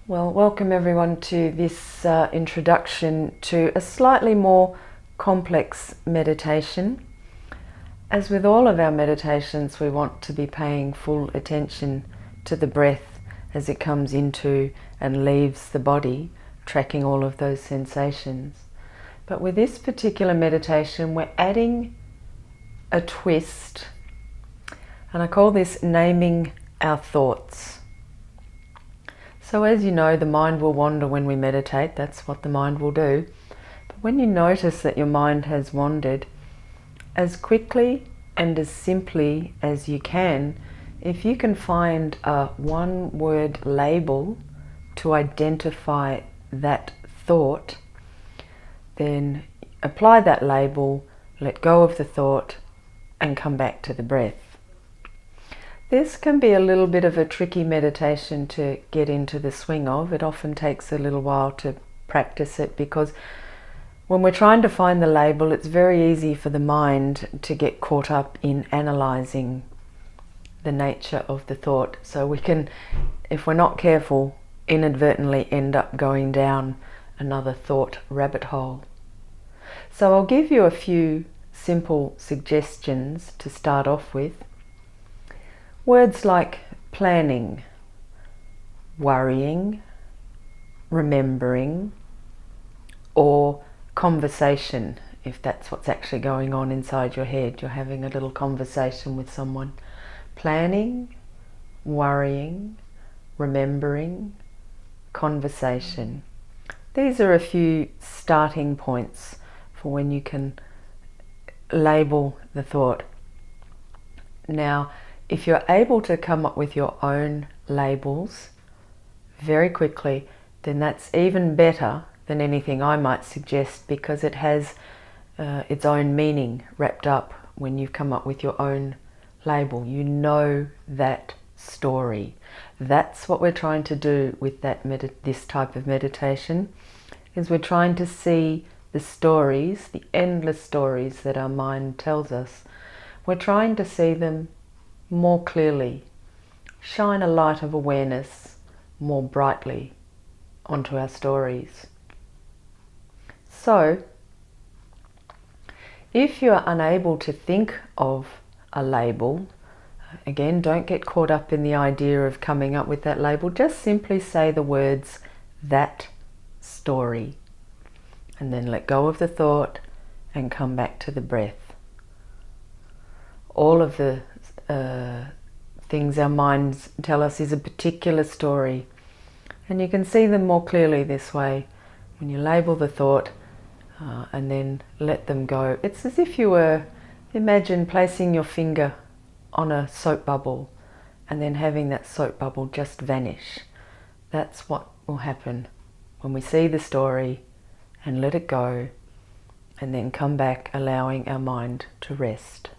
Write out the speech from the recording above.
Well, welcome everyone to this introduction to a slightly more complex meditation. As with all of our meditations, we want to be paying full attention to the breath as it comes into and leaves the body, tracking all of those sensations. But with this particular meditation, we're adding a twist, and I call this naming our thoughts. So as you know, the mind will wander when we meditate. That's what the mind will do. But when you notice that your mind has wandered, as quickly and as simply as you can, if you can find a one-word label to identify that thought, then apply that label, let go of the thought, and come back to the breath. This can be a little bit of a tricky meditation to get into the swing of. It often takes a little while to practice it because when we're trying to find the label, it's very easy for the mind to get caught up in analysing the nature of the thought. So we can, if we're not careful, inadvertently end up going down another thought rabbit hole. So I'll give you a few simple suggestions to start off with. Words like planning, worrying, remembering, or conversation, if that's what's actually going on inside your head. You're having a little conversation with someone. Planning, worrying, remembering, conversation. These are a few starting points for when you can label the thought. Now, if you're able to come up with your own labels very quickly, then that's even better than anything I might suggest, because it has its own meaning wrapped up when you've come up with your own label. You know that story. That's what we're trying to do with this type of meditation, is we're trying to see the stories, the endless stories that our mind tells us. We're trying to see them more clearly, shine a light of awareness more brightly onto our stories. So, if you're unable to think of a label, again, don't get caught up in the idea of coming up with that label. Just simply say the words, "that story," and then let go of the thought and come back to the breath. All of the things our minds tell us is a particular story, and you can see them more clearly this way when you label the thought and then let them go. It's as if you were, imagine placing your finger on a soap bubble and then having that soap bubble just vanish. That's what will happen when we see the story and let it go and then come back, allowing our mind to rest.